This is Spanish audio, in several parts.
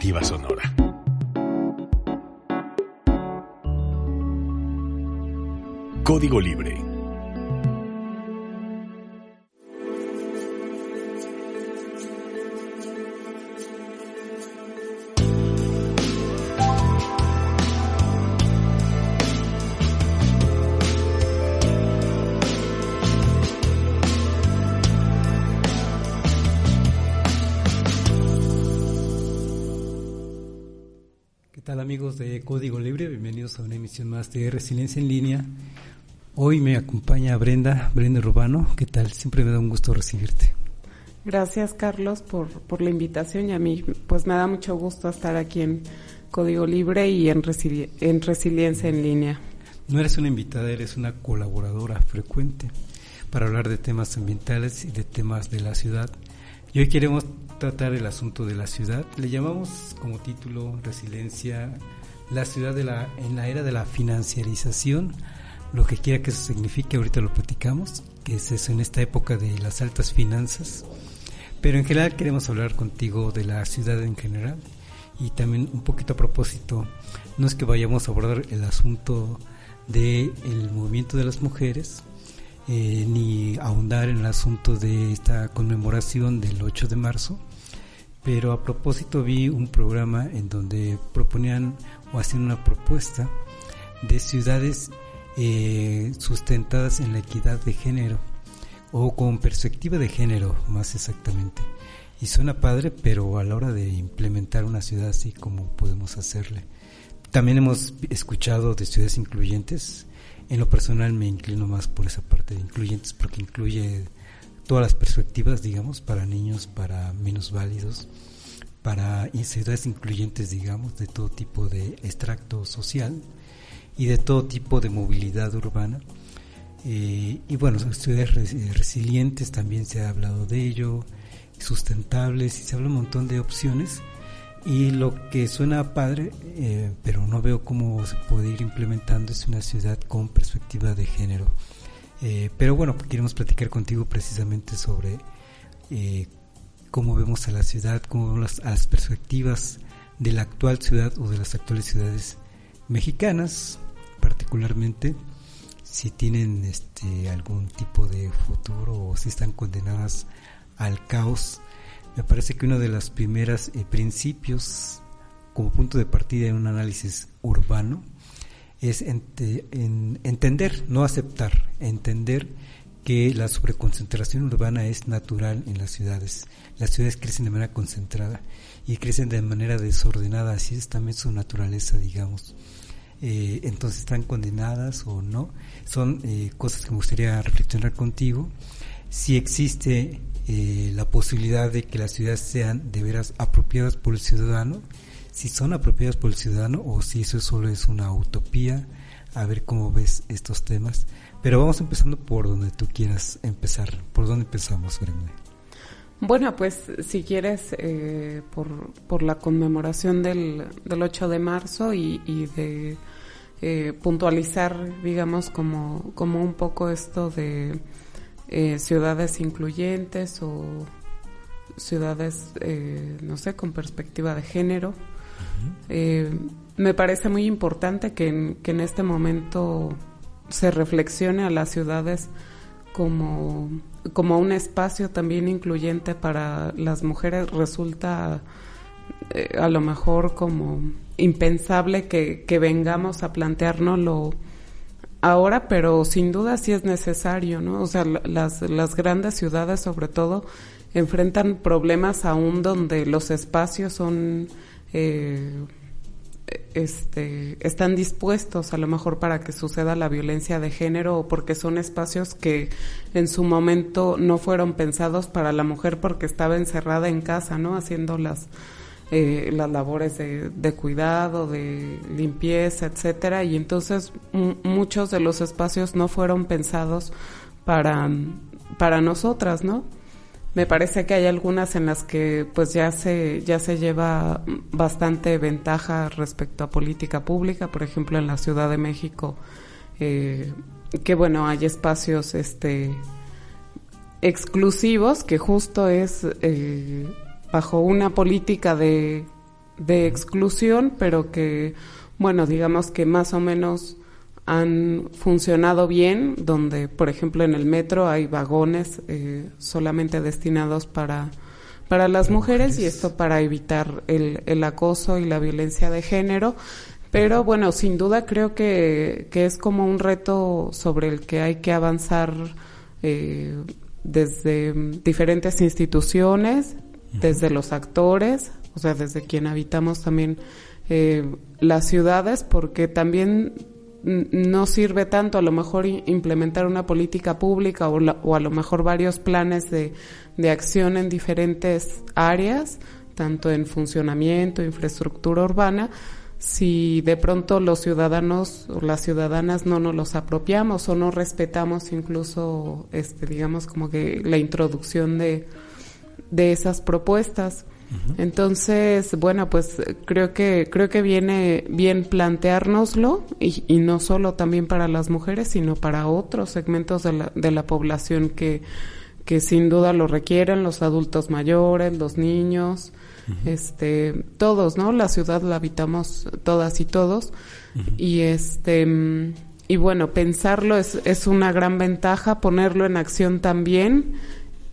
Alternativa Sonora. Código Libre. ¿Qué tal, amigos de Código Libre? Bienvenidos a una emisión más de Resiliencia en Línea. Hoy me acompaña Brenda Urbano. ¿Qué tal? Siempre me da un gusto recibirte. Gracias, Carlos, por la invitación, y a mí pues me da mucho gusto estar aquí en Código Libre y en Resiliencia en Línea. No eres una invitada, eres una colaboradora frecuente para hablar de temas ambientales y de temas de la ciudad. Y hoy queremos tratar el asunto de la ciudad. Le llamamos como título Resiliencia, la ciudad en la era de la financiarización, lo que quiera que eso signifique. Ahorita lo platicamos, que es eso en esta época de las altas finanzas. Pero en general queremos hablar contigo de la ciudad en general, y también un poquito a propósito, no es que vayamos a abordar el asunto del movimiento de las mujeres, ni ahondar en el asunto de esta conmemoración del 8 de marzo, pero a propósito vi un programa en donde proponían o hacían una propuesta de ciudades sustentadas en la equidad de género, o con perspectiva de género más exactamente. Y suena padre, pero a la hora de implementar una ciudad así, ¿cómo podemos hacerle? También hemos escuchado de ciudades incluyentes. En lo personal me inclino más por esa parte de incluyentes, porque incluye todas las perspectivas, digamos, para niños, para minusválidos, para ciudades incluyentes, digamos, de todo tipo de extracto social y de todo tipo de movilidad urbana. Y bueno, ciudades resilientes también se ha hablado de ello, sustentables, y se habla un montón de opciones. Y lo que suena padre, pero no veo cómo se puede ir implementando, es una ciudad con perspectiva de género. Pero bueno, queremos platicar contigo precisamente sobre cómo vemos a la ciudad, cómo vemos a las perspectivas de la actual ciudad o de las actuales ciudades mexicanas, particularmente, si tienen algún tipo de futuro o si están condenadas al caos. Me parece que uno de los primeros principios como punto de partida en un análisis urbano es entender, no aceptar, entender que la sobreconcentración urbana es natural en las ciudades. Las ciudades crecen de manera concentrada y crecen de manera desordenada, así es también su naturaleza, digamos. Entonces, ¿están condenadas o no? Son cosas que me gustaría reflexionar contigo. Si existe la posibilidad de que las ciudades sean de veras apropiadas por el ciudadano, si son apropiadas por el ciudadano o si eso solo es una utopía, a ver cómo ves estos temas. Pero vamos empezando por donde tú quieras empezar. ¿Por dónde empezamos, Brenda? Bueno, pues si quieres, por la conmemoración del 8 de marzo y de puntualizar, digamos, como un poco esto de ciudades incluyentes o ciudades, no sé, con perspectiva de género. Me parece muy importante que en este momento se reflexione a las ciudades como un espacio también incluyente para las mujeres. Resulta a lo mejor como impensable que vengamos a planteárnoslo ahora, pero sin duda sí es necesario, ¿no? O sea, las grandes ciudades sobre todo enfrentan problemas aún donde los espacios son están dispuestos a lo mejor para que suceda la violencia de género, o porque son espacios que en su momento no fueron pensados para la mujer porque estaba encerrada en casa, ¿no? Haciendo las labores de cuidado, de limpieza, etcétera, y entonces muchos de los espacios no fueron pensados para nosotras, ¿no? Me parece que hay algunas en las que pues ya se lleva bastante ventaja respecto a política pública. Por ejemplo, en la Ciudad de México, que bueno, hay espacios exclusivos que justo es bajo una política de exclusión, pero que, bueno, digamos que más o menos han funcionado bien, donde, por ejemplo, en el metro hay vagones solamente destinados para las mujeres, y esto para evitar el acoso y la violencia de género. Pero bueno, sin duda creo que es como un reto sobre el que hay que avanzar desde diferentes instituciones, desde los actores, o sea, desde quien habitamos también las ciudades, porque también no sirve tanto a lo mejor implementar una política pública o a lo mejor varios planes de acción en diferentes áreas, tanto en funcionamiento, infraestructura urbana, si de pronto los ciudadanos o las ciudadanas no nos los apropiamos o no respetamos incluso, digamos, como que la introducción de esas propuestas. Entonces, bueno, pues creo que viene bien planteárnoslo, y no solo también para las mujeres, sino para otros segmentos de la población que sin duda lo requieren, los adultos mayores, los niños, todos, ¿no? La ciudad la habitamos todas y todos, y bueno, pensarlo es una gran ventaja, ponerlo en acción también,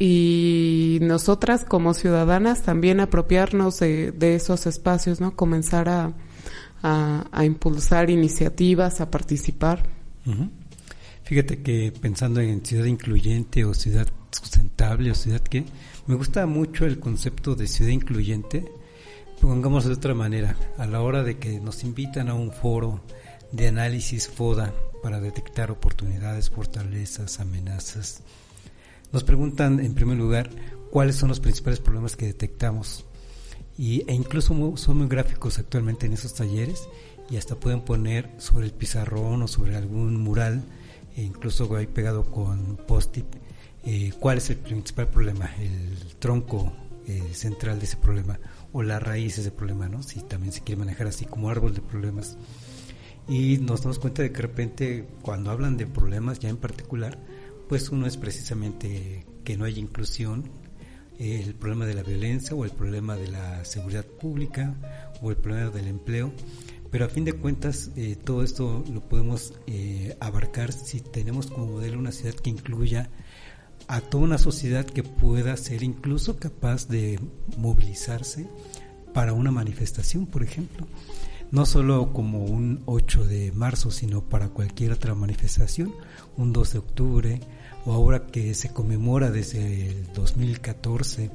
y nosotras como ciudadanas también apropiarnos de esos espacios, ¿no? Comenzar a impulsar iniciativas, a participar. Fíjate que pensando en ciudad incluyente o ciudad sustentable o ciudad que, me gusta mucho el concepto de ciudad incluyente. Pongamos de otra manera, a la hora de que nos invitan a un foro de análisis FODA para detectar oportunidades, fortalezas, amenazas, nos preguntan en primer lugar cuáles son los principales problemas que detectamos, e incluso son muy gráficos actualmente en esos talleres, y hasta pueden poner sobre el pizarrón o sobre algún mural, e incluso ahí pegado con post-it, cuál es el principal problema, el tronco central de ese problema o la raíz de ese problema, ¿no? Si también se quiere manejar así como árbol de problemas. Y nos damos cuenta de que de repente cuando hablan de problemas ya en particular, pues uno es precisamente que no hay inclusión, el problema de la violencia o el problema de la seguridad pública o el problema del empleo, pero a fin de cuentas todo esto lo podemos abarcar si tenemos como modelo una ciudad que incluya a toda una sociedad que pueda ser incluso capaz de movilizarse para una manifestación, por ejemplo, no solo como un 8 de marzo, sino para cualquier otra manifestación, un 2 de octubre, o ahora que se conmemora desde el 2014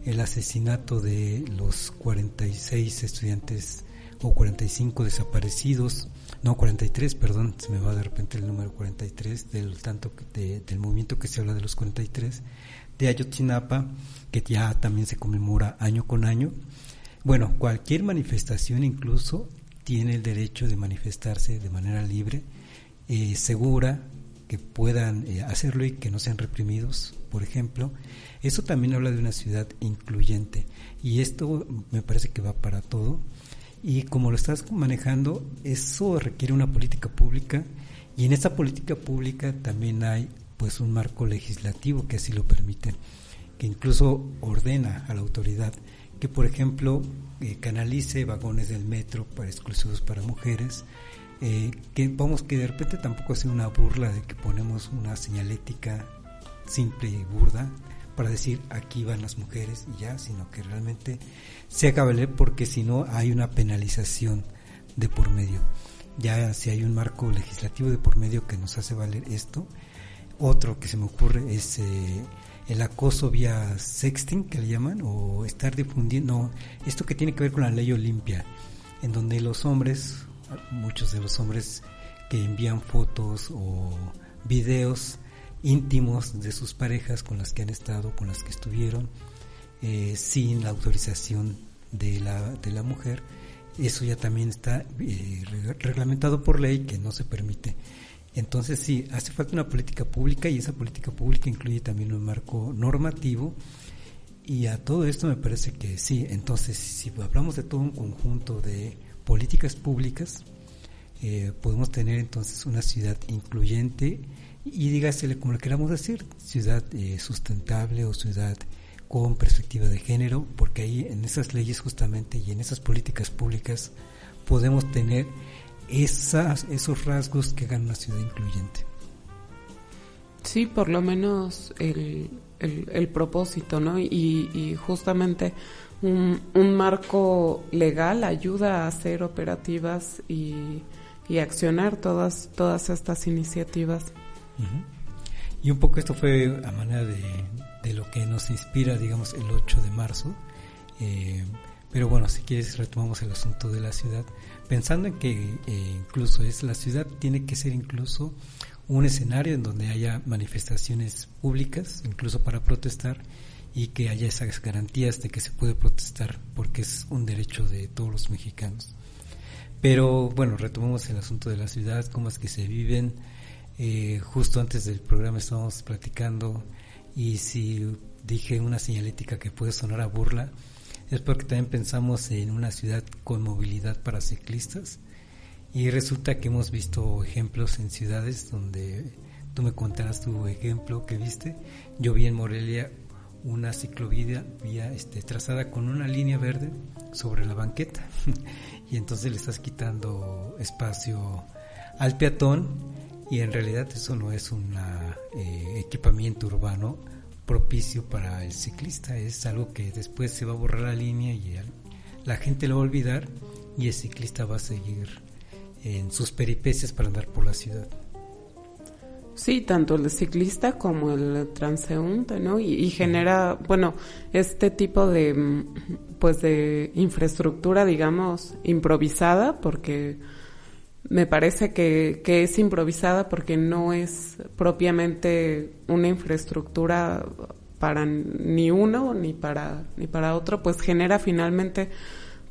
el asesinato de los 46 estudiantes o 45 desaparecidos, no 43, perdón, se me va de repente el número 43 del movimiento que se habla de los 43 de Ayotzinapa, que ya también se conmemora año con año. Bueno, cualquier manifestación incluso tiene el derecho de manifestarse de manera libre, segura, que puedan hacerlo y que no sean reprimidos, por ejemplo. Eso también habla de una ciudad incluyente, y esto me parece que va para todo. Y como lo estás manejando, eso requiere una política pública, y en esa política pública también hay pues un marco legislativo que así lo permite, que incluso ordena a la autoridad que, por ejemplo, canalice vagones del metro para exclusivos para mujeres, que de repente tampoco sea una burla de que ponemos una señalética simple y burda para decir aquí van las mujeres y ya, sino que realmente se haga valer, porque si no hay una penalización de por medio. Ya si hay un marco legislativo de por medio que nos hace valer esto. Otro que se me ocurre es el acoso vía sexting, que le llaman, o estar difundiendo, esto que tiene que ver con la ley Olimpia, en donde los hombres, muchos de los hombres que envían fotos o videos íntimos de sus parejas con las que han estado, con las que estuvieron, sin la autorización de la mujer, eso ya también está reglamentado por ley, que no se permite. Entonces sí, hace falta una política pública, y esa política pública incluye también un marco normativo, y a todo esto me parece que sí. Entonces, si hablamos de todo un conjunto de políticas públicas, podemos tener entonces una ciudad incluyente, y dígasele como le queramos decir, ciudad sustentable o ciudad con perspectiva de género, porque ahí en esas leyes justamente y en esas políticas públicas podemos tener esos rasgos que hagan una ciudad incluyente. Sí, por lo menos el propósito, ¿no? Y justamente un marco legal ayuda a hacer operativas y accionar todas estas iniciativas. Uh-huh. Y un poco esto fue a manera de lo que nos inspira, digamos, el 8 de marzo. Pero bueno, si quieres retomamos el asunto de la ciudad, pensando en que incluso la ciudad tiene que ser incluso un escenario en donde haya manifestaciones públicas, incluso para protestar, y que haya esas garantías de que se puede protestar, porque es un derecho de todos los mexicanos. Pero bueno, retomemos el asunto de la ciudad, cómo es que se viven. Justo antes del programa estábamos platicando, y si dije una señalética que puede sonar a burla, es porque también pensamos en una ciudad con movilidad para ciclistas, y resulta que hemos visto ejemplos en ciudades donde tú me contarás tu ejemplo que viste. Yo vi en Morelia una ciclovía trazada con una línea verde sobre la banqueta y entonces le estás quitando espacio al peatón, y en realidad eso no es un equipamiento urbano propicio para el ciclista. Es algo que después se va a borrar la línea y la gente lo va a olvidar, y el ciclista va a seguir en sus peripecias para andar por la ciudad. Sí, tanto el ciclista como el transeúnte, ¿no? Y genera, bueno, este tipo de, pues de infraestructura, digamos, improvisada, porque me parece que es improvisada porque no es propiamente una infraestructura para ni uno ni para otro, pues genera finalmente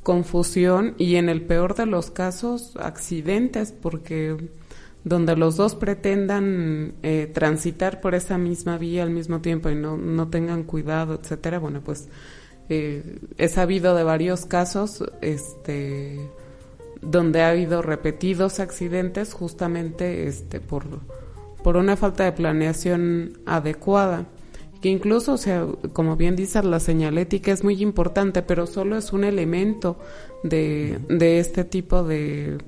confusión y en el peor de los casos accidentes, porque donde los dos pretendan transitar por esa misma vía al mismo tiempo y no tengan cuidado, etcétera, bueno, pues he sabido de varios casos donde ha habido repetidos accidentes justamente por una falta de planeación adecuada, que incluso, o sea, como bien dices, la señalética es muy importante, pero solo es un elemento de este tipo de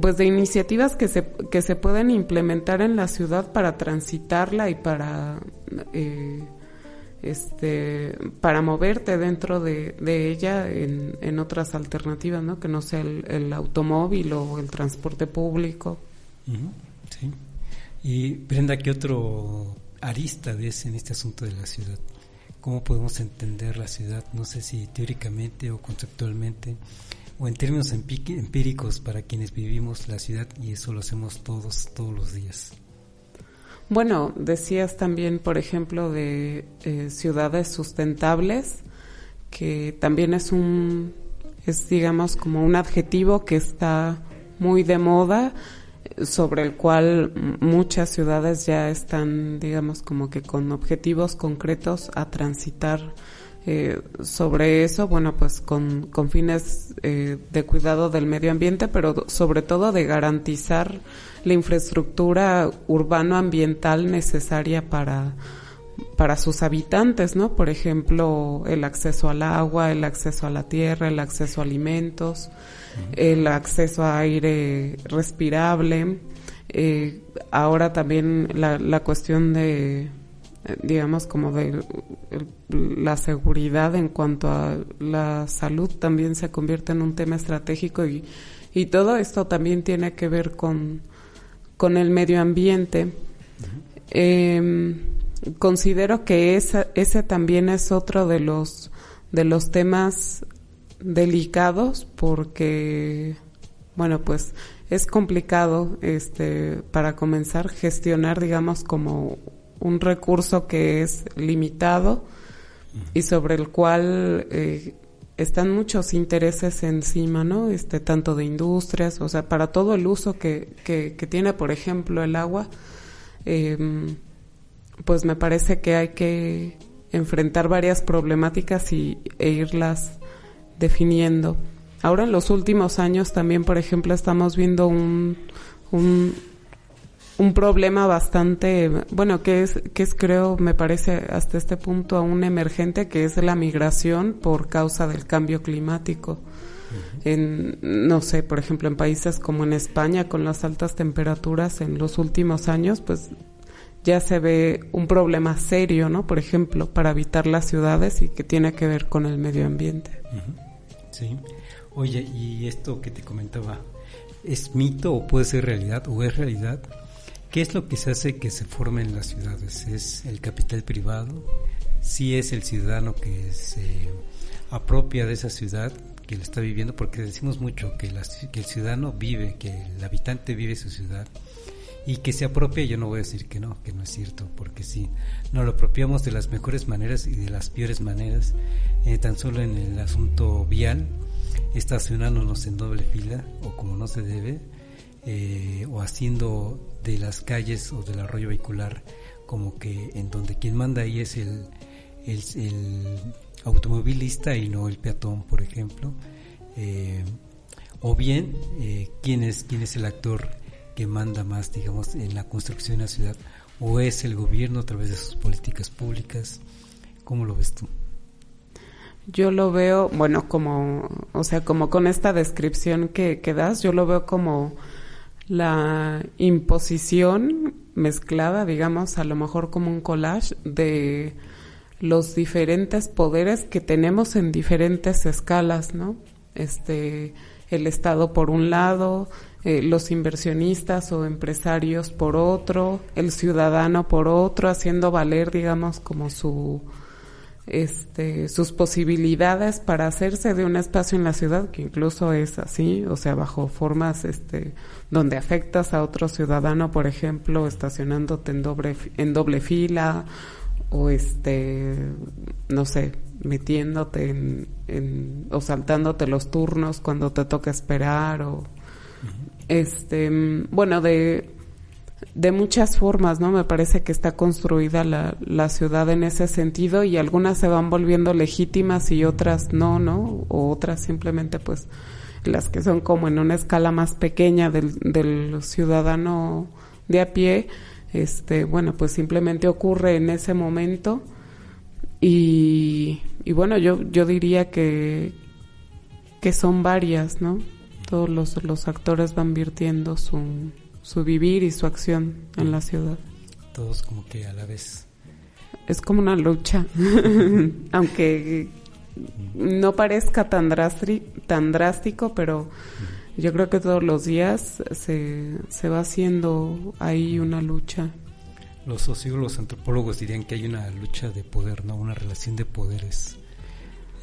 pues de iniciativas que se pueden implementar en la ciudad para transitarla y para moverte dentro de ella en otras alternativas, ¿no? Que no sea el automóvil o el transporte público. Uh-huh, sí. Y Brenda, ¿qué otro arista ves en este asunto de la ciudad? ¿Cómo podemos entender la ciudad? No sé si teóricamente o conceptualmente, o en términos empíricos para quienes vivimos la ciudad, y eso lo hacemos todos los días. Bueno, decías también, por ejemplo, de ciudades sustentables, que también es digamos como un adjetivo que está muy de moda, sobre el cual muchas ciudades ya están, digamos, como que con objetivos concretos a transitar sobre eso, bueno, pues con fines de cuidado del medio ambiente, pero sobre todo de garantizar la infraestructura urbano-ambiental necesaria para sus habitantes, ¿no? Por ejemplo, el acceso al agua, el acceso a la tierra, el acceso a alimentos, el acceso a aire respirable, ahora también la cuestión de digamos como de la seguridad en cuanto a la salud también se convierte en un tema estratégico y todo esto también tiene que ver con el medio ambiente. Considero que ese también es otro de los temas delicados, porque bueno, pues es complicado para comenzar gestionar, digamos, como un recurso que es limitado y sobre el cual están muchos intereses encima, ¿no? Tanto de industrias, o sea, para todo el uso que tiene, por ejemplo, el agua, pues me parece que hay que enfrentar varias problemáticas e irlas definiendo. Ahora en los últimos años también, por ejemplo, estamos viendo un un problema bastante, bueno, que es creo, me parece hasta este punto aún emergente, que es la migración por causa del cambio climático. No sé, por ejemplo, en países como en España, con las altas temperaturas en los últimos años, pues ya se ve un problema serio, ¿no? Por ejemplo, para habitar las ciudades y que tiene que ver con el medio ambiente. Sí. Oye, y esto que te comentaba, ¿es mito o puede ser realidad o es realidad? ¿Qué es lo que se hace que se formen las ciudades? ¿Es el capital privado? ¿Sí es el ciudadano que se apropia de esa ciudad, que lo está viviendo? Porque decimos mucho que el ciudadano vive, que el habitante vive su ciudad y que se apropia. Yo no voy a decir que no es cierto, porque sí, nos lo apropiamos de las mejores maneras y de las peores maneras, tan solo en el asunto vial, estacionándonos en doble fila o como no se debe, o haciendo de las calles o del arroyo vehicular como que en donde quien manda ahí es el automovilista y no el peatón, por ejemplo, o bien quién es el actor que manda más, digamos, en la construcción de la ciudad, o es el gobierno a través de sus políticas públicas. ¿Cómo lo ves tú? Yo lo veo, bueno, como con esta descripción que das, yo lo veo como la imposición mezclada, digamos, a lo mejor como un collage de los diferentes poderes que tenemos en diferentes escalas, ¿no? El Estado por un lado, los inversionistas o empresarios por otro, el ciudadano por otro, haciendo valer, digamos, como sus posibilidades para hacerse de un espacio en la ciudad, que incluso es así, o sea, bajo formas donde afectas a otro ciudadano, por ejemplo, estacionándote en doble fila, o no sé, metiéndote o saltándote los turnos cuando te toca esperar, o bueno, de muchas formas, ¿no? Me parece que está construida la ciudad en ese sentido, y algunas se van volviendo legítimas y otras no, o otras simplemente, pues, las que son como en una escala más pequeña del ciudadano de a pie, bueno, pues simplemente ocurre en ese momento, y bueno, yo diría que son varias, ¿no? Todos los actores van virtiendo su vivir y su acción en la ciudad. Todos como que a la vez. Es como una lucha, aunque no parezca tan drástico, pero yo creo que todos los días se va haciendo ahí una lucha. Los sociólogos, antropólogos dirían que hay una lucha de poder, ¿no? Una relación de poderes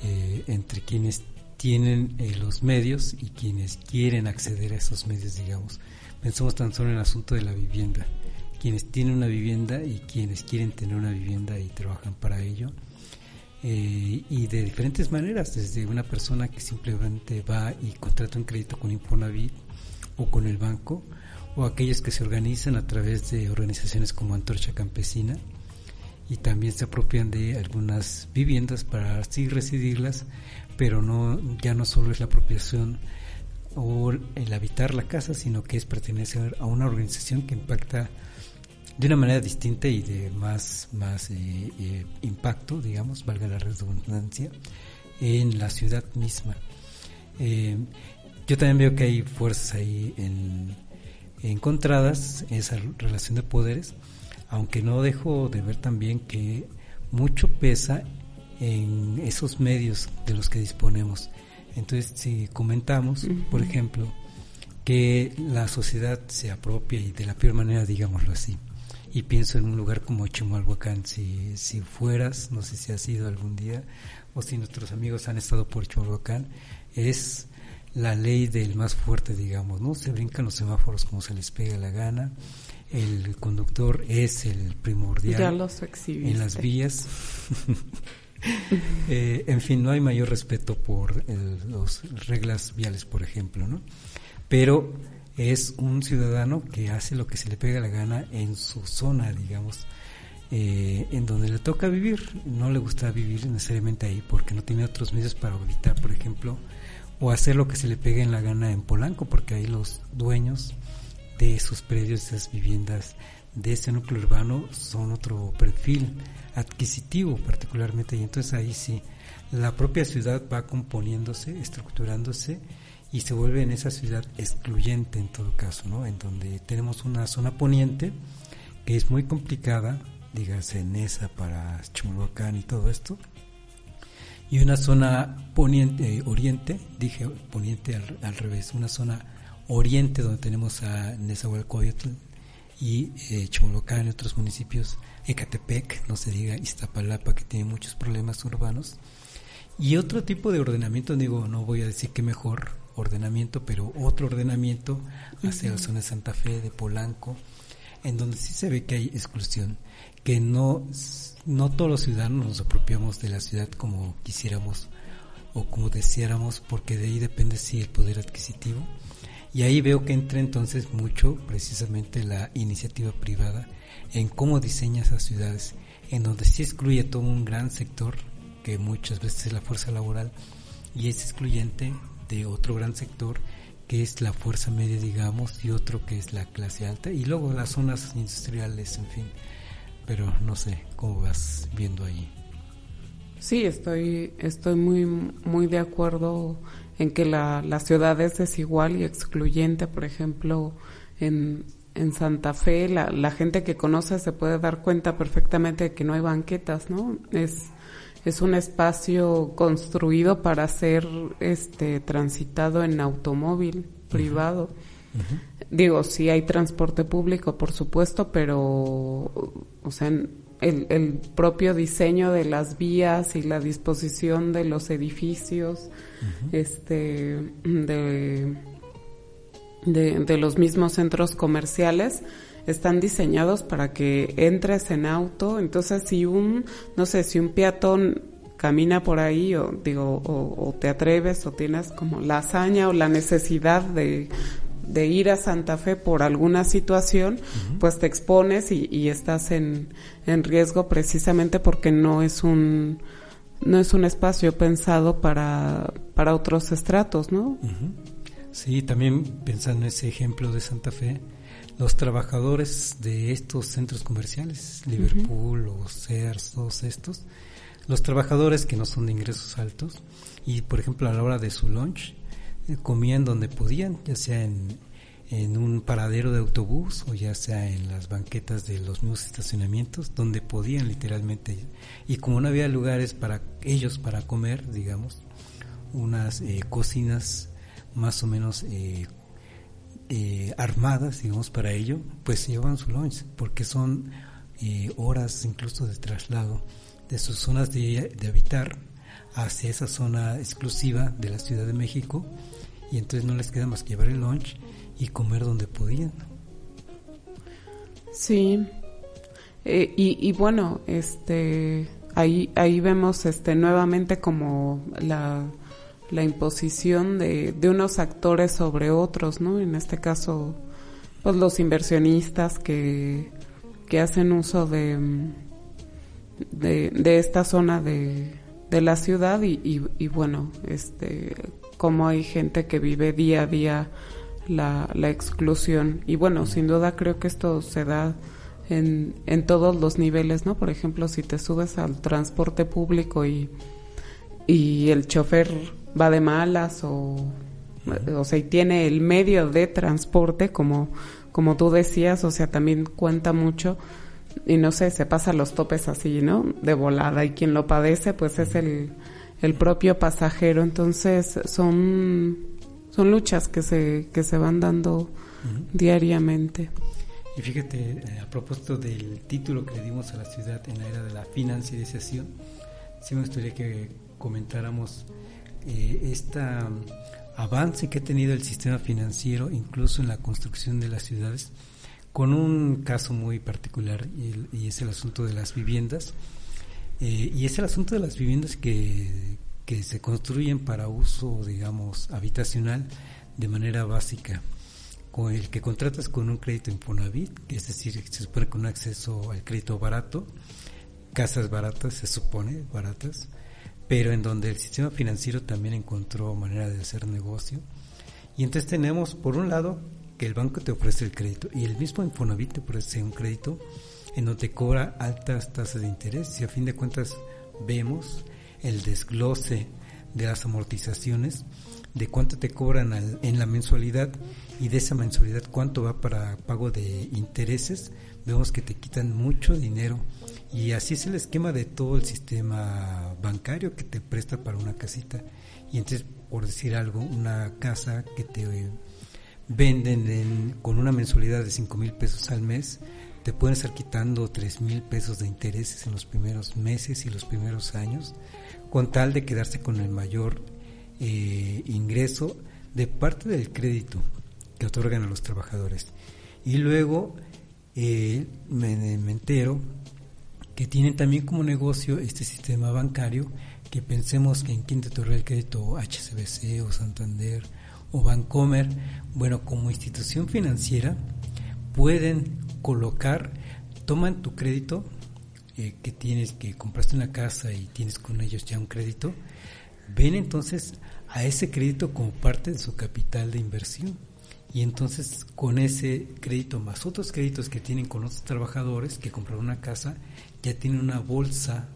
entre quienes tienen los medios y quienes quieren acceder a esos medios, digamos. Pensamos tan solo en el asunto de la vivienda, quienes tienen una vivienda y quienes quieren tener una vivienda y trabajan para ello, y de diferentes maneras, desde una persona que simplemente va y contrata un crédito con Infonavit o con el banco, o aquellos que se organizan a través de organizaciones como Antorcha Campesina y también se apropian de algunas viviendas para así residirlas, pero ya no solo es la apropiación o el habitar la casa, sino que es pertenecer a una organización que impacta de una manera distinta y de más impacto, digamos, valga la redundancia, en la ciudad misma. Yo también veo que hay fuerzas ahí encontradas, esa relación de poderes, aunque no dejo de ver también que mucho pesa en esos medios de los que disponemos. Entonces, si comentamos, por ejemplo, que la sociedad se apropia y de la peor manera, digámoslo así, y pienso en un lugar como Chimalhuacán, si fueras, no sé si has ido algún día, o si nuestros amigos han estado por Chimalhuacán, es la ley del más fuerte, digamos, ¿no? Se brincan los semáforos como se les pega la gana, el conductor es el primordial. Ya los exhibiste. En las vías. En fin, no hay mayor respeto por las reglas viales, por ejemplo, ¿no? Pero es un ciudadano que hace lo que se le pega la gana en su zona, digamos, en donde le toca vivir. No le gusta vivir necesariamente ahí porque no tiene otros medios para evitar, por ejemplo, o hacer lo que se le pegue en la gana en Polanco, porque ahí los dueños de esos predios, de esas viviendas, de ese núcleo urbano, son otro perfil adquisitivo particularmente, y entonces ahí sí, la propia ciudad va componiéndose, estructurándose, y se vuelve en esa ciudad excluyente en todo caso, ¿no? En donde tenemos una zona poniente que es muy complicada, dígase Neza para Chimalhuacán y todo esto, y una zona poniente, oriente, dije poniente al revés, una zona oriente donde tenemos a Nezahualcóyotl y Chimalhuacán y otros municipios, Ecatepec, no se diga Iztapalapa, que tiene muchos problemas urbanos, y otro tipo de ordenamiento, digo, no voy a decir que mejor ordenamiento, pero otro ordenamiento hacia la zona de Santa Fe, de Polanco, en donde sí se ve que hay exclusión, que no todos los ciudadanos nos apropiamos de la ciudad como quisiéramos o como deseáramos, porque de ahí depende sí el poder adquisitivo, y ahí veo que entra entonces mucho precisamente la iniciativa privada en cómo diseña esas ciudades, en donde sí excluye todo un gran sector que muchas veces es la fuerza laboral, y es excluyente de otro gran sector que es la fuerza media, digamos, y otro que es la clase alta, y luego las zonas industriales, en fin. Pero no sé, ¿cómo vas viendo ahí? Sí, estoy muy de acuerdo en que la ciudad es desigual y excluyente. Por ejemplo, en Santa Fe, la gente que conoce se puede dar cuenta perfectamente de que no hay banquetas, ¿no? Es un espacio construido para ser transitado en automóvil privado. Uh-huh. Digo, sí hay transporte público, por supuesto, pero o sea, el propio diseño de las vías y la disposición de los edificios, uh-huh, de los mismos centros comerciales están diseñados para que entres en auto. Entonces, si un peatón camina por ahí, o te atreves, o tienes como la hazaña o la necesidad de ir a Santa Fe por alguna situación, uh-huh, pues te expones y estás en riesgo, precisamente porque no es un espacio pensado para otros estratos, ¿no? Uh-huh. Sí, también pensando en ese ejemplo de Santa Fe, los trabajadores de estos centros comerciales, Liverpool, uh-huh, o Sears, todos estos, los trabajadores que no son de ingresos altos, y por ejemplo a la hora de su lunch, comían donde podían, ya sea en un paradero de autobús, o ya sea en las banquetas de los mismos estacionamientos, donde podían literalmente, y como no había lugares para ellos para comer, digamos, unas cocinas más o menos armadas, digamos, para ello, pues se llevaban su lunch, porque son horas incluso de traslado de sus zonas de habitar hacia esa zona exclusiva de la Ciudad de México, y entonces no les queda más que llevar el lunch y comer donde podían. Sí, y bueno, ahí vemos nuevamente como la imposición de unos actores sobre otros, ¿no? En este caso, pues los inversionistas que hacen uso de esta zona de la ciudad, y bueno, como hay gente que vive día a día la exclusión. Y bueno, sin duda creo que esto se da en todos los niveles, ¿no? Por ejemplo, si te subes al transporte público y el chofer va de malas, o sea, y tiene el medio de transporte, como tú decías, o sea, también cuenta mucho, y no sé, se pasa los topes así, ¿no? De volada, y quien lo padece, pues es el propio pasajero. Entonces son luchas que se van dando, uh-huh, diariamente. Y fíjate, a propósito del título que le dimos a la ciudad en la era de la financiarización, sí me gustaría que comentáramos este avance que ha tenido el sistema financiero, incluso en la construcción de las ciudades, con un caso muy particular, y es el asunto de las viviendas, y es el asunto de las viviendas que se construyen para uso, digamos, habitacional de manera básica, con el que contratas con un crédito Infonavit, que es decir, se supone con un acceso al crédito barato, casas baratas, se supone baratas, pero en donde el sistema financiero también encontró manera de hacer negocio. Y entonces tenemos, por un lado, que el banco te ofrece el crédito y el mismo Infonavit te ofrece un crédito en donde te cobra altas tasas de interés, y a fin de cuentas vemos el desglose de las amortizaciones, de cuánto te cobran en la mensualidad, y de esa mensualidad cuánto va para pago de intereses. Vemos que te quitan mucho dinero, y así es el esquema de todo el sistema bancario que te presta para una casita. Y entonces, por decir algo, una casa que te venden con una mensualidad de 5,000 pesos al mes, te pueden estar quitando 3,000 pesos de intereses en los primeros meses y los primeros años, con tal de quedarse con el mayor ingreso de parte del crédito que otorgan a los trabajadores. Y luego me entero que tienen también como negocio este sistema bancario, que pensemos que en quién te otorga el crédito, HSBC o Santander o Bancomer. Bueno, como institución financiera pueden colocar, toman tu crédito que tienes, que compraste una casa y tienes con ellos ya un crédito, ven entonces a ese crédito como parte de su capital de inversión, y entonces con ese crédito más otros créditos que tienen con otros trabajadores que compraron una casa, ya tienen una bolsa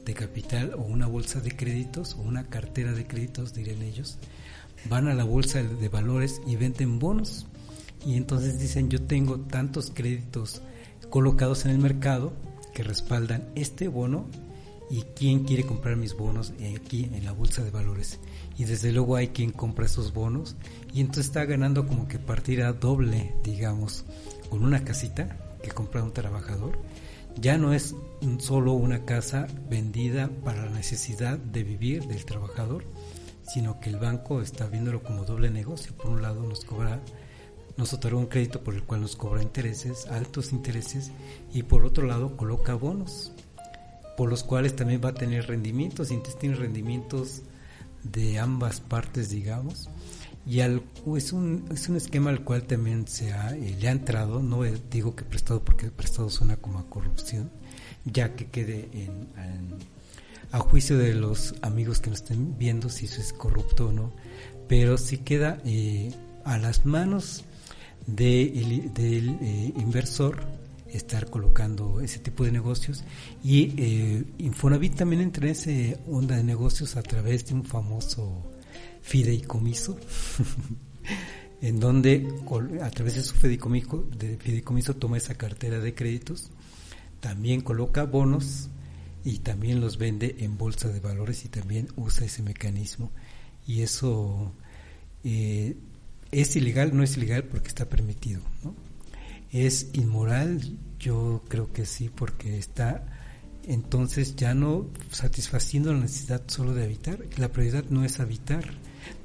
de capital o una bolsa de créditos o una cartera de créditos, dirían ellos. Van a la bolsa de valores y venden bonos, y entonces dicen: yo tengo tantos créditos colocados en el mercado que respaldan este bono, y quién quiere comprar mis bonos aquí en la bolsa de valores. Y desde luego hay quien compra esos bonos, y entonces está ganando como que partida doble, digamos, con una casita que compra un trabajador. Ya no es solo una casa vendida para la necesidad de vivir del trabajador, sino que el banco está viéndolo como doble negocio. Por un lado nos otorga un crédito por el cual nos cobra intereses, altos intereses, y por otro lado coloca bonos, por los cuales también va a tener rendimientos, y entonces tiene rendimientos de ambas partes, digamos. Y es un esquema al cual también le ha entrado, no digo que prestado, porque prestado suena como a corrupción, ya que quede a juicio de los amigos que nos estén viendo si eso es corrupto o no, pero sí queda a las manos del inversor estar colocando ese tipo de negocios. Y Infonavit también entra en esa onda de negocios a través de un famoso fideicomiso en donde a través de su fideicomiso toma esa cartera de créditos, también coloca bonos y también los vende en bolsa de valores, y también usa ese mecanismo. Y eso es ilegal, no es ilegal porque está permitido, ¿no? ¿Es inmoral? Yo creo que sí, porque está entonces ya no satisfaciendo la necesidad solo de habitar. La prioridad no es habitar,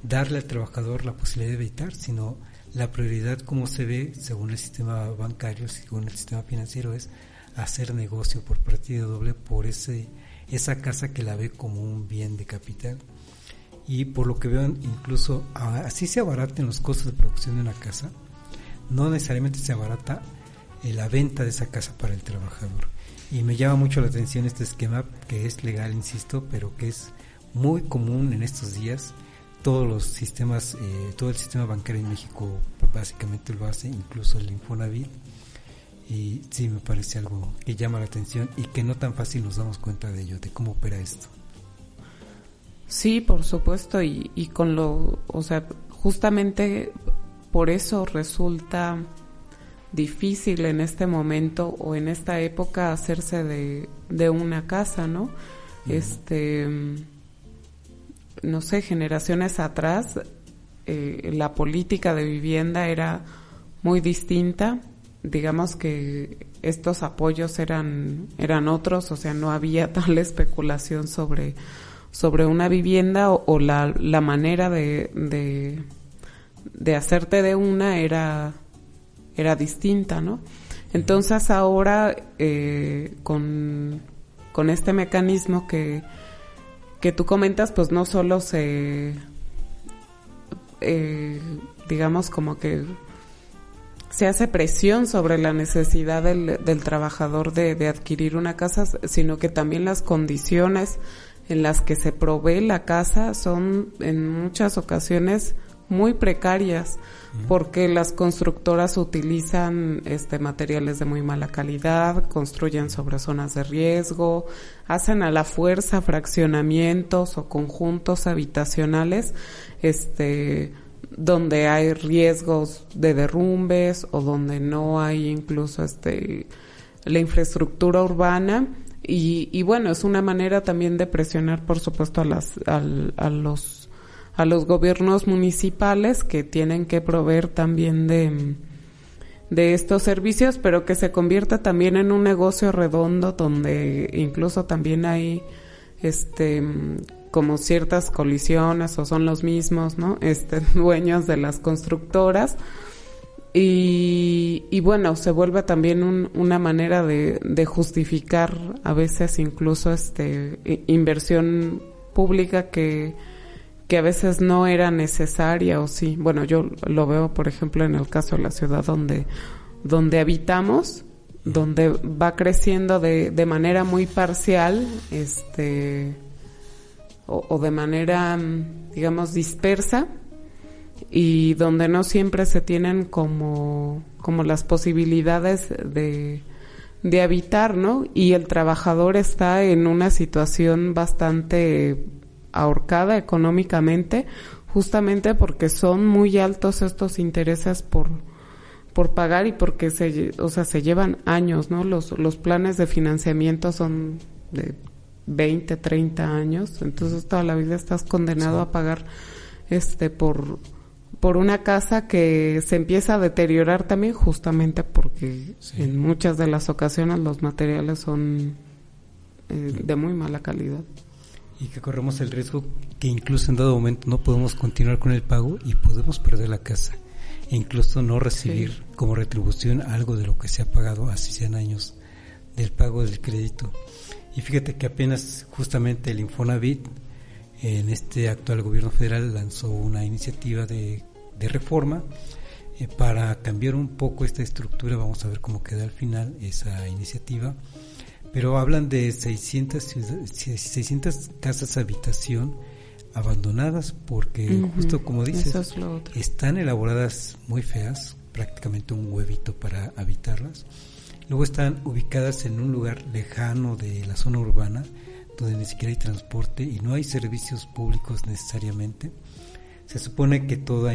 darle al trabajador la posibilidad de habitar, sino la prioridad, como se ve según el sistema bancario, según el sistema financiero, es hacer negocio por partida doble por esa casa que la ve como un bien de capital. Y por lo que veo, incluso así se abaraten los costos de producción de una casa, no necesariamente se abarata la venta de esa casa para el trabajador. Y me llama mucho la atención este esquema, que es legal, insisto, pero que es muy común en estos días. Todos los sistemas, todo el sistema bancario en México básicamente lo hace, incluso el Infonavit. Y sí, me parece algo que llama la atención y que no tan fácil nos damos cuenta de ello, de cómo opera esto. Sí, por supuesto, y justamente por eso resulta difícil en este momento o en esta época hacerse de una casa, ¿no? No sé, generaciones atrás la política de vivienda era muy distinta. Digamos que estos apoyos eran otros, o sea, no había tal especulación sobre una vivienda, o la manera de hacerte de una era distinta, ¿no? Entonces ahora con este mecanismo que tú comentas, pues no solo digamos como que se hace presión sobre la necesidad del trabajador de adquirir una casa, sino que también las condiciones en las que se provee la casa son en muchas ocasiones muy precarias, porque las constructoras utilizan materiales de muy mala calidad, construyen sobre zonas de riesgo, hacen a la fuerza fraccionamientos o conjuntos habitacionales donde hay riesgos de derrumbes o donde no hay incluso la infraestructura urbana. Y bueno, es una manera también de presionar, por supuesto, a los gobiernos municipales que tienen que proveer también de estos servicios, pero que se convierta también en un negocio redondo donde incluso también hay como ciertas colisiones o son los mismos, ¿no? Dueños de las constructoras. Y bueno, se vuelve también una manera de justificar a veces incluso inversión pública que a veces no era necesaria o sí. Bueno, yo lo veo, por ejemplo, en el caso de la ciudad donde habitamos, donde va creciendo de manera muy parcial, o de manera, digamos, dispersa, y donde no siempre se tienen como las posibilidades de habitar, ¿no? Y el trabajador está en una situación bastante ahorcada económicamente, justamente porque son muy altos estos intereses por pagar y porque se llevan años, ¿no? Los planes de financiamiento son de 20, 30 años, entonces toda la vida estás condenado a pagar por una casa que se empieza a deteriorar también, justamente porque en muchas de las ocasiones los materiales son de muy mala calidad. Y que corremos el riesgo que incluso en dado momento no podemos continuar con el pago y podemos perder la casa e incluso no recibir como retribución algo de lo que se ha pagado hace 100 años del pago del crédito. Y fíjate que apenas justamente el Infonavit en este actual gobierno federal lanzó una iniciativa de reforma para cambiar un poco esta estructura. Vamos a ver cómo queda al final esa iniciativa, pero hablan de 600 casas habitación abandonadas porque justo como dices, están elaboradas muy feas, prácticamente un huevito para habitarlas. Luego están ubicadas en un lugar lejano de la zona urbana donde ni siquiera hay transporte y no hay servicios públicos necesariamente. Se supone que todo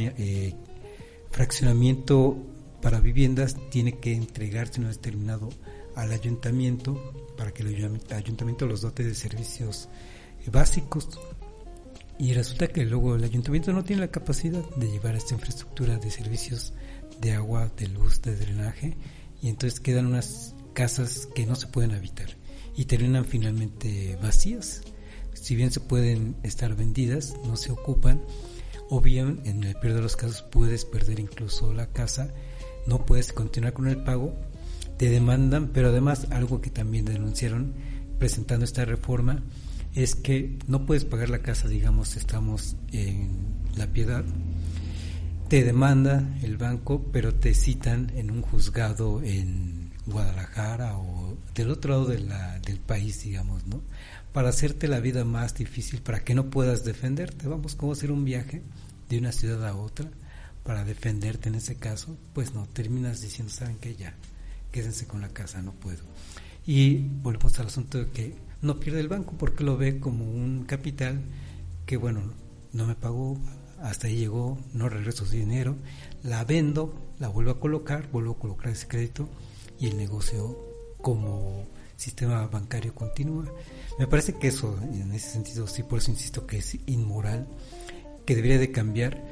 fraccionamiento para viviendas tiene que entregarse una vez terminado al ayuntamiento para que el ayuntamiento los dote de servicios básicos, y resulta que luego el ayuntamiento no tiene la capacidad de llevar esta infraestructura de servicios de agua, de luz, de drenaje, y entonces quedan unas casas que no se pueden habitar y terminan finalmente vacías. Si bien se pueden estar vendidas, no se ocupan, o bien en el peor de los casos puedes perder incluso la casa, no puedes continuar con el pago, te demandan. Pero además algo que también denunciaron presentando esta reforma es que no puedes pagar la casa, digamos estamos en La Piedad, te demanda el banco, pero te citan en un juzgado en Guadalajara o del otro lado del país, digamos, ¿no? Para hacerte la vida más difícil, para que no puedas defenderte. Vamos, como hacer un viaje de una ciudad a otra para defenderte en ese caso, pues no, terminas diciendo, ¿saben qué? Ya, quédense con la casa, no puedo. Y volvemos al asunto de que no pierde el banco porque lo ve como un capital que, bueno, no me pagó, hasta ahí llegó, no regreso su dinero, la vendo, la vuelvo a colocar ese crédito y el negocio como sistema bancario continúa. Me parece que eso, en ese sentido, sí, por eso insisto que es inmoral, que debería de cambiar.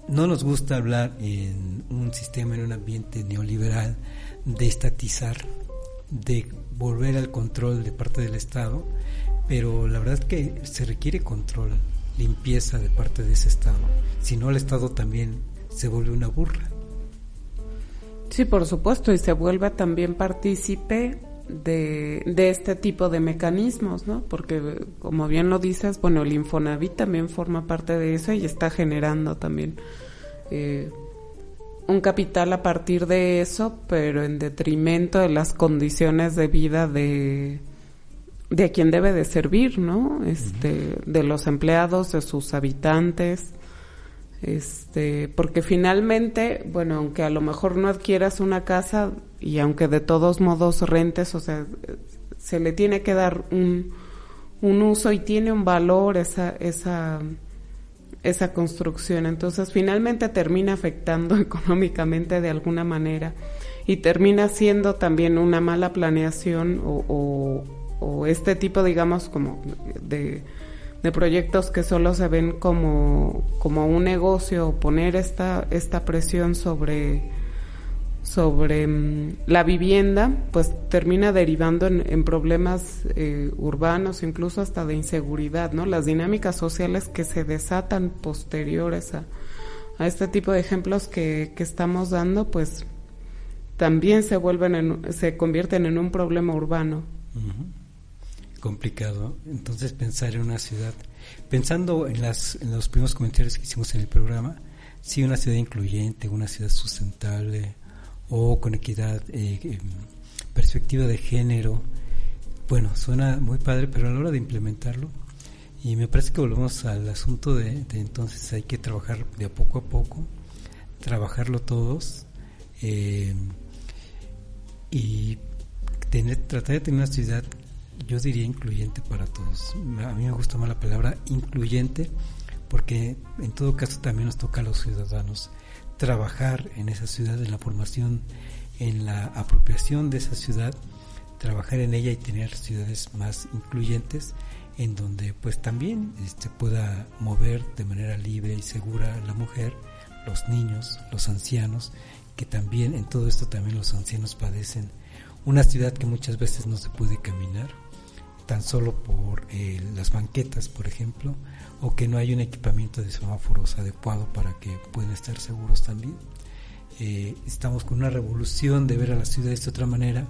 No nos gusta hablar en un sistema, en un ambiente neoliberal, de estatizar, de volver al control de parte del Estado, pero la verdad es que se requiere control, limpieza de parte de ese Estado. Si no, el Estado también se vuelve una burla. Sí, por supuesto, y se vuelve también partícipe de este tipo de mecanismos, ¿no? Porque, como bien lo dices, bueno, el Infonavit también forma parte de eso y está generando también un capital a partir de eso, pero en detrimento de las condiciones de vida de quien debe de servir, ¿no? De los empleados, de sus habitantes. porque finalmente, bueno, aunque a lo mejor no adquieras una casa y aunque de todos modos rentes, o sea, se le tiene que dar un uso y tiene un valor esa construcción. Entonces, finalmente termina afectando económicamente de alguna manera y termina siendo también una mala planeación o este tipo, digamos, como de proyectos que solo se ven como un negocio, o poner esta presión sobre la vivienda, pues termina derivando en problemas urbanos, incluso hasta de inseguridad, ¿no? Las dinámicas sociales que se desatan posteriores a este tipo de ejemplos que estamos dando, pues también se convierten en un problema urbano. Uh-huh. Complicado. Entonces, pensar en una ciudad, pensando en los primeros comentarios que hicimos en el programa, sí, una ciudad incluyente, una ciudad sustentable o con equidad, perspectiva de género, bueno, suena muy padre, pero a la hora de implementarlo, y me parece que volvemos al asunto de entonces hay que trabajar de a poco, trabajarlo todos, y tratar de tener una ciudad, yo diría, incluyente para todos. A mí me gusta más la palabra incluyente, porque en todo caso también nos toca a los ciudadanos trabajar en esa ciudad, en la formación, en la apropiación de esa ciudad, trabajar en ella y tener ciudades más incluyentes, en donde pues también pueda mover de manera libre y segura la mujer, los niños, los ancianos, que también en todo esto también los ancianos padecen. Una ciudad que muchas veces no se puede caminar, tan solo por las banquetas, por ejemplo, o que no hay un equipamiento de semáforos adecuado para que puedan estar seguros también. Estamos con una revolución de ver a las ciudades de otra manera.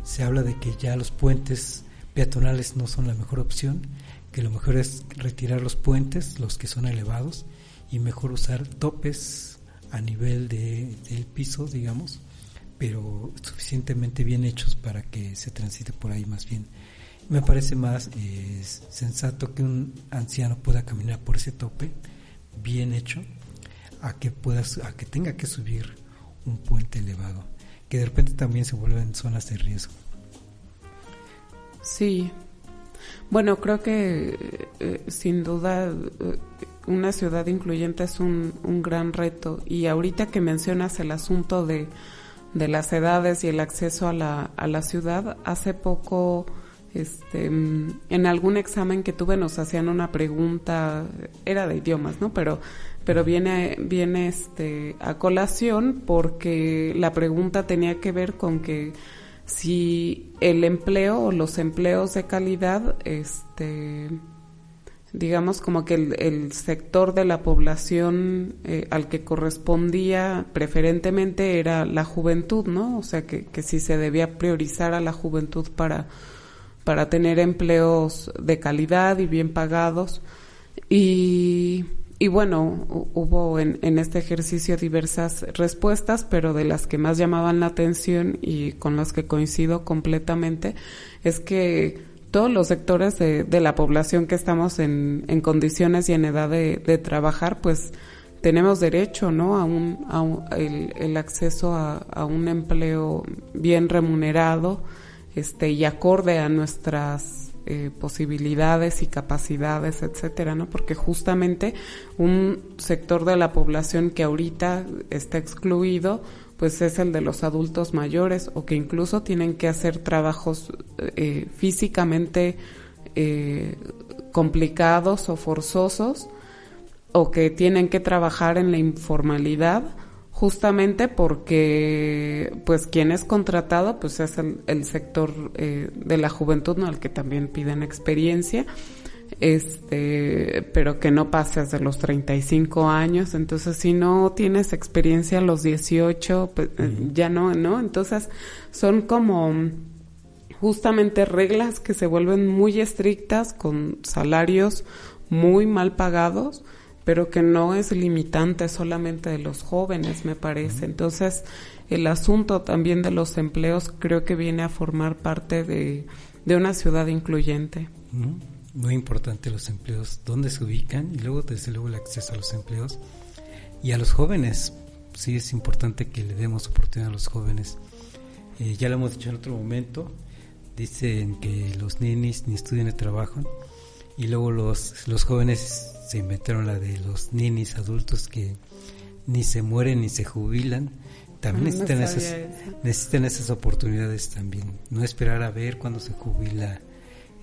Se habla de que ya los puentes peatonales no son la mejor opción, que lo mejor es retirar los puentes, los que son elevados, y mejor usar topes a nivel del piso, digamos, pero suficientemente bien hechos para que se transite por ahí más bien. Me parece más sensato que un anciano pueda caminar por ese tope bien hecho a que tenga que subir un puente elevado, que de repente también se vuelven zonas de riesgo. Sí, bueno, creo que sin duda una ciudad incluyente es un gran reto, y ahorita que mencionas el asunto de las edades y el acceso a la ciudad, hace poco en algún examen que tuve nos hacían una pregunta, era de idiomas, ¿no? Pero viene a colación porque la pregunta tenía que ver con que si el empleo o los empleos de calidad, digamos como que el sector de la población al que correspondía preferentemente era la juventud, ¿no? O sea que si se debía priorizar a la juventud para tener empleos de calidad y bien pagados. Y bueno, hubo en este ejercicio diversas respuestas, pero de las que más llamaban la atención y con las que coincido completamente es que todos los sectores de la población que estamos en condiciones y en edad de trabajar, pues tenemos derecho, ¿no? el acceso a un empleo bien remunerado, y acorde a nuestras posibilidades y capacidades, etcétera, ¿no? Porque justamente un sector de la población que ahorita está excluido, pues es el de los adultos mayores, o que incluso tienen que hacer trabajos físicamente complicados o forzosos, o que tienen que trabajar en la informalidad, justamente porque pues quien es contratado pues es el sector de la juventud, ¿no? Al que también piden experiencia, pero que no pases de los 35 años, entonces si no tienes experiencia a los 18, pues, ya no, entonces son como justamente reglas que se vuelven muy estrictas, con salarios muy mal pagados, pero que no es limitante solamente de los jóvenes, me parece. Entonces, el asunto también de los empleos creo que viene a formar parte de una ciudad incluyente. Muy importante los empleos, dónde se ubican, y luego, desde luego, el acceso a los empleos. Y a los jóvenes, sí es importante que le demos oportunidad a los jóvenes. Ya lo hemos dicho en otro momento, dicen que los ninis ni estudian ni trabajan, y luego los jóvenes se inventaron la de los ninis adultos que ni se mueren ni se jubilan. También necesitan esas oportunidades también, no esperar a ver cuándo se jubila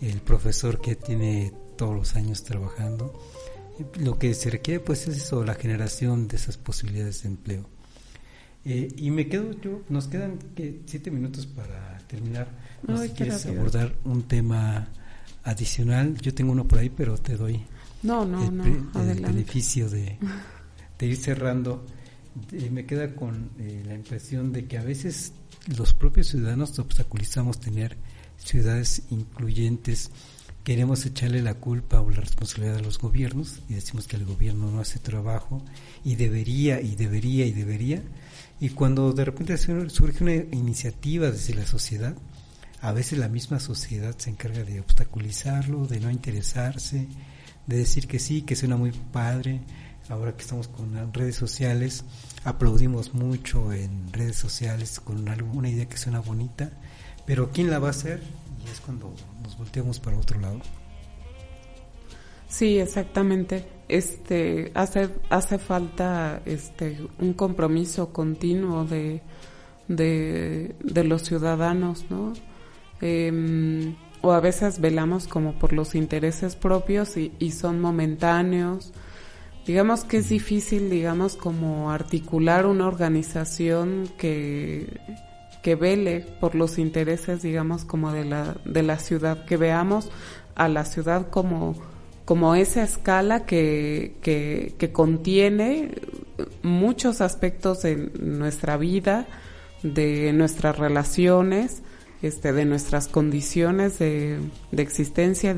el profesor que tiene todos los años trabajando. Lo que se requiere pues es eso, la generación de esas posibilidades de empleo. Y nos quedan 7 minutos para terminar. No sé si quieres abordar un tema adicional. Yo tengo uno por ahí, pero te doy el beneficio de ir cerrando. Me queda con la impresión de que a veces los propios ciudadanos obstaculizamos tener ciudades incluyentes. Queremos echarle la culpa o la responsabilidad a los gobiernos y decimos que el gobierno no hace trabajo y debería. Y cuando de repente surge una iniciativa desde la sociedad, a veces la misma sociedad se encarga de obstaculizarlo, de no interesarse, de decir que sí, que suena muy padre. Ahora que estamos con las redes sociales, aplaudimos mucho en redes sociales con una idea que suena bonita, pero ¿quién la va a hacer? Y es cuando nos volteamos para otro lado. Sí, exactamente. Hace falta un compromiso continuo de los ciudadanos, ¿no? O a veces velamos como por los intereses propios y son momentáneos. Digamos que es difícil, como articular una organización que vele por los intereses, como de la ciudad, que veamos a la ciudad como esa escala que contiene muchos aspectos de nuestra vida, de nuestras relaciones, de nuestras condiciones de existencia,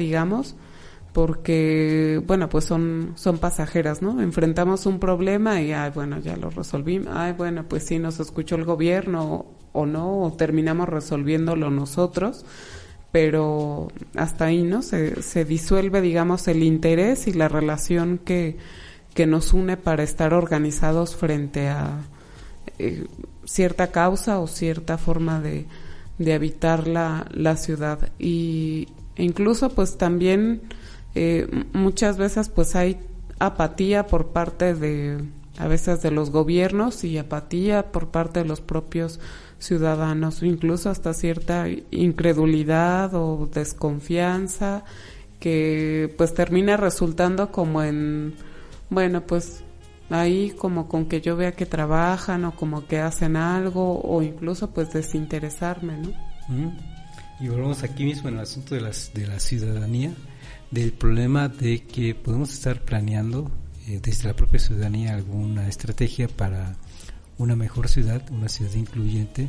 porque, pues son pasajeras, ¿no? Enfrentamos un problema y, ya lo resolvimos. Pues sí, nos escuchó el gobierno o no, o terminamos resolviéndolo nosotros, pero hasta ahí, ¿no? Se disuelve, el interés y la relación que nos une para estar organizados frente a cierta causa o cierta forma de habitar la ciudad. E incluso, pues también muchas veces pues hay apatía por parte a veces de los gobiernos y apatía por parte de los propios ciudadanos, incluso hasta cierta incredulidad o desconfianza que pues termina resultando como en, pues ahí como con que yo vea que trabajan o como que hacen algo, o incluso pues desinteresarme, ¿no? Y volvemos aquí mismo en el asunto de la ciudadanía, del problema de que podemos estar planeando desde la propia ciudadanía alguna estrategia para una mejor ciudad, una ciudad incluyente,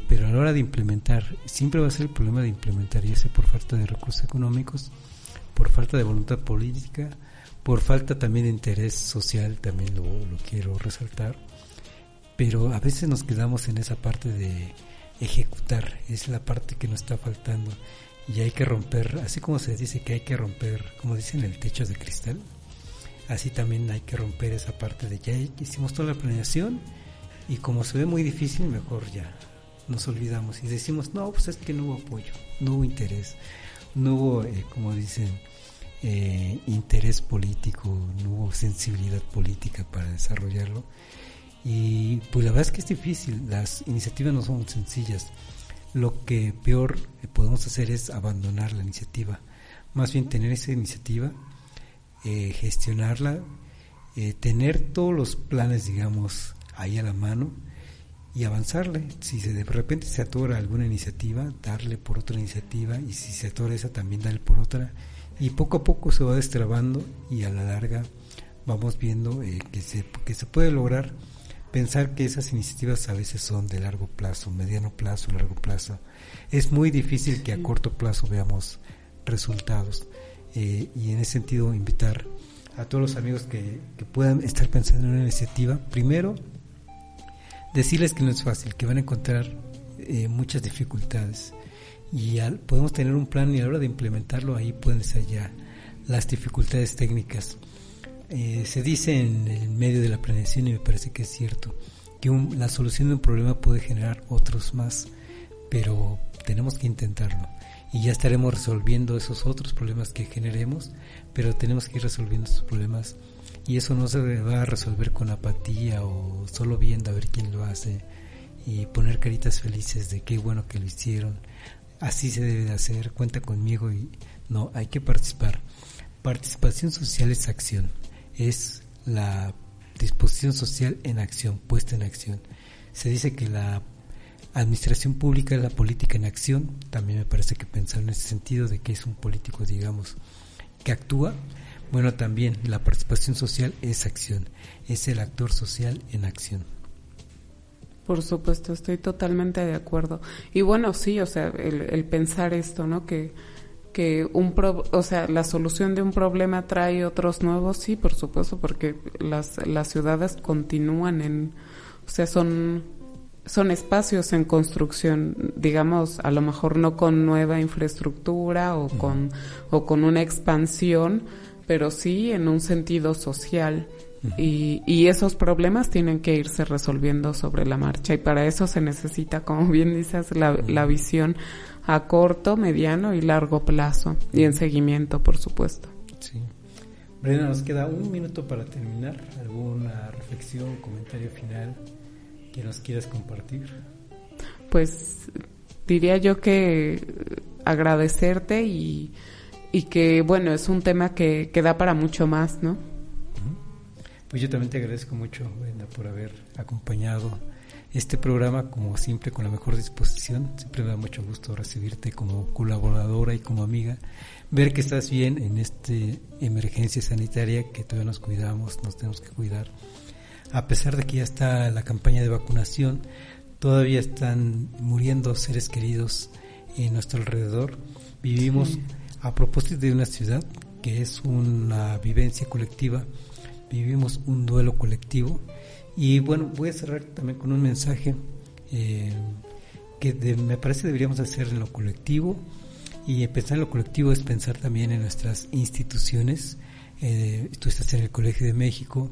pero a la hora de implementar, siempre va a ser el problema de implementar, ya sea por falta de recursos económicos, por falta de voluntad política, por falta también de interés social, también lo quiero resaltar, pero a veces nos quedamos en esa parte de ejecutar, es la parte que nos está faltando, y hay que romper, así como se dice que hay que romper, como dicen, el techo de cristal, así también hay que romper esa parte de ya hicimos toda la planeación y como se ve muy difícil, mejor ya nos olvidamos y decimos, no, pues es que no hubo apoyo, no hubo interés, no hubo, como dicen, interés político, no hubo sensibilidad política para desarrollarlo. Y pues la verdad es que es difícil, las iniciativas no son sencillas. Lo que peor podemos hacer es abandonar la iniciativa, más bien tener esa iniciativa, gestionarla, tener todos los planes, digamos, ahí a la mano y avanzarle. Si de repente se atora alguna iniciativa, darle por otra iniciativa, y si se atora esa, también darle por otra, y poco a poco se va destrabando y a la larga vamos viendo que se puede lograr. Pensar que esas iniciativas a veces son de largo plazo, mediano plazo, largo plazo. Es muy difícil que a corto plazo veamos resultados. Y en ese sentido invitar a todos los amigos que puedan estar pensando en una iniciativa, primero decirles que no es fácil, que van a encontrar muchas dificultades y podemos tener un plan y a la hora de implementarlo ahí pueden ser ya las dificultades técnicas, se dice en el medio de la planeación, y me parece que es cierto, que la solución de un problema puede generar otros más, pero tenemos que intentarlo y ya estaremos resolviendo esos otros problemas que generemos, pero tenemos que ir resolviendo esos problemas, y eso no se va a resolver con apatía o solo viendo a ver quién lo hace y poner caritas felices de qué bueno que lo hicieron. Así se debe de hacer, cuenta conmigo, y no, hay que participar. Participación social es acción, es la disposición social en acción, puesta en acción. Se dice que la administración pública es la política en acción. También me parece que pensar en ese sentido de que es un político, digamos, que actúa. Bueno, también la participación social es acción, es el actor social en acción. Por supuesto, estoy totalmente de acuerdo. Y bueno, sí, o sea, el pensar esto, ¿no? Que la solución de un problema trae otros nuevos, sí, por supuesto, porque las ciudades continúan o sea, son espacios en construcción, digamos, a lo mejor no con nueva infraestructura o con una expansión, pero sí en un sentido social. Y esos problemas tienen que irse resolviendo sobre la marcha, y para eso se necesita, como bien dices, la visión a corto, mediano y largo plazo, y en seguimiento, por supuesto. Sí. Brenda, nos queda un minuto para terminar. ¿Alguna reflexión, comentario final que nos quieras compartir? Pues diría yo que agradecerte y que, bueno, es un tema que da para mucho más, ¿no? Pues yo también te agradezco mucho, Brenda, por haber acompañado este programa, como siempre, con la mejor disposición. Siempre me da mucho gusto recibirte como colaboradora y como amiga, ver que estás bien en esta emergencia sanitaria, que todavía nos cuidamos, nos tenemos que cuidar. A pesar de que ya está la campaña de vacunación, todavía están muriendo seres queridos en nuestro alrededor. Vivimos a propósito de una ciudad que es una vivencia colectiva, vivimos un duelo colectivo. Y bueno, voy a cerrar también con un mensaje que me parece deberíamos hacer en lo colectivo, y pensar en lo colectivo es pensar también en nuestras instituciones. Tú estás en el Colegio de México,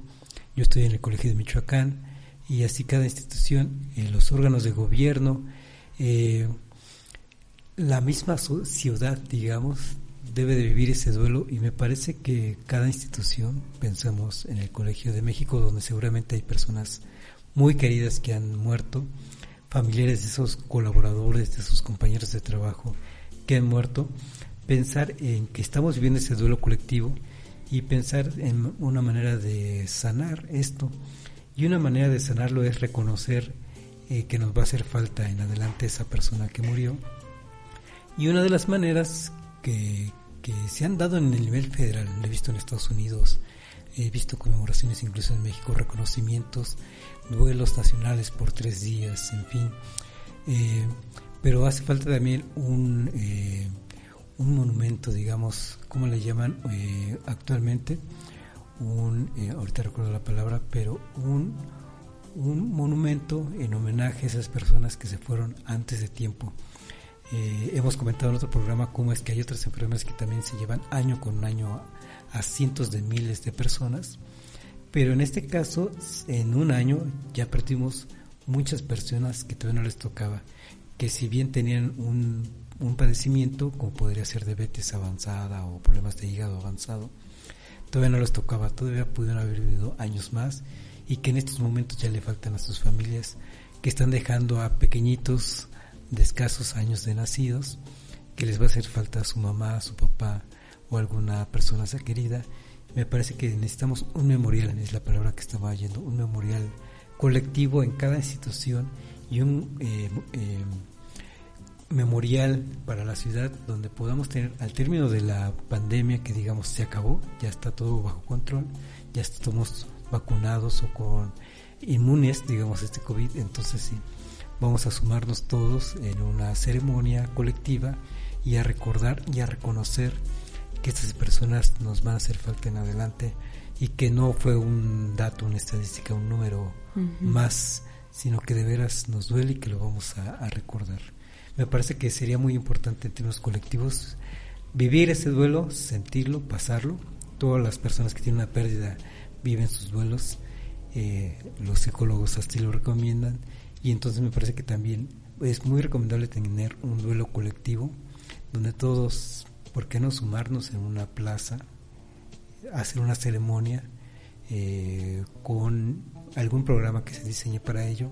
yo estoy en el Colegio de Michoacán, y así cada institución, los órganos de gobierno, la misma ciudad, digamos, debe de vivir ese duelo. Y me parece que cada institución, pensamos en el Colegio de México, donde seguramente hay personas muy queridas que han muerto, familiares de esos colaboradores, de esos compañeros de trabajo que han muerto, pensar en que estamos viviendo ese duelo colectivo y pensar en una manera de sanar esto. Y una manera de sanarlo es reconocer que nos va a hacer falta en adelante esa persona que murió. Y una de las maneras que se han dado en el nivel federal, lo he visto en Estados Unidos, he visto conmemoraciones incluso en México, reconocimientos, duelos nacionales por 3 días, en fin, pero hace falta también un monumento, digamos, ¿cómo le llaman actualmente? Ahorita recuerdo la palabra, pero un monumento en homenaje a esas personas que se fueron antes de tiempo. Hemos comentado en otro programa cómo es que hay otras enfermedades que también se llevan año con año a cientos de miles de personas, pero en este caso, en un año ya perdimos muchas personas que todavía no les tocaba, que si bien tenían un padecimiento, como podría ser diabetes avanzada o problemas de hígado avanzado, todavía no les tocaba, todavía pudieron haber vivido años más, y que en estos momentos ya le faltan a sus familias, que están dejando a pequeñitos de escasos años de nacidos, que les va a hacer falta a su mamá, a su papá o alguna persona querida. Me parece que necesitamos un memorial, es la palabra que estaba yendo, un memorial colectivo en cada institución, y un memorial para la ciudad donde podamos tener, al término de la pandemia, que digamos se acabó, ya está todo bajo control, ya estamos vacunados o con inmunes, digamos, este COVID, entonces sí, vamos a sumarnos todos en una ceremonia colectiva y a recordar y a reconocer que estas personas nos van a hacer falta en adelante, y que no fue un dato, una estadística, un número más, sino que de veras nos duele y que lo vamos a recordar. Me parece que sería muy importante en términos colectivos vivir ese duelo, sentirlo, pasarlo, todas las personas que tienen una pérdida viven sus duelos, los psicólogos así lo recomiendan, y entonces me parece que también es muy recomendable tener un duelo colectivo donde todos, ¿por qué no sumarnos en una plaza, hacer una ceremonia con algún programa que se diseñe para ello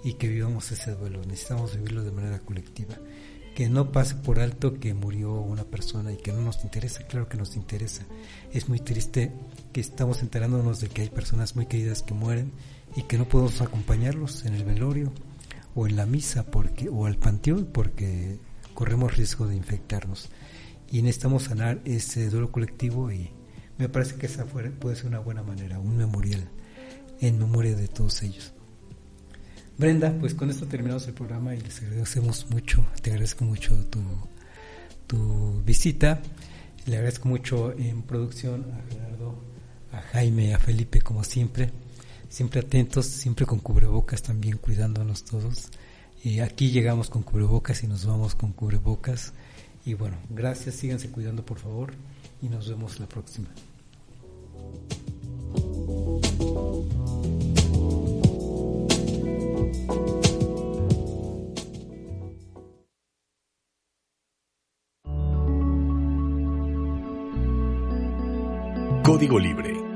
y que vivamos ese duelo? Necesitamos vivirlo de manera colectiva, que no pase por alto que murió una persona y que no nos interesa. Claro que nos interesa. Es muy triste que estamos enterándonos de que hay personas muy queridas que mueren y que no podemos acompañarlos en el velorio o en la misa o al panteón porque corremos riesgo de infectarnos, y necesitamos sanar ese duelo colectivo, y me parece que esa puede ser una buena manera, un memorial en memoria de todos ellos. Brenda, pues con esto terminamos el programa y les agradecemos mucho, te agradezco mucho tu visita, le agradezco mucho en producción a Gerardo, a Jaime, a Felipe, como siempre atentos, siempre con cubrebocas también, cuidándonos todos. Aquí llegamos con cubrebocas y nos vamos con cubrebocas, y bueno, gracias, síganse cuidando por favor y nos vemos la próxima. Código Libre.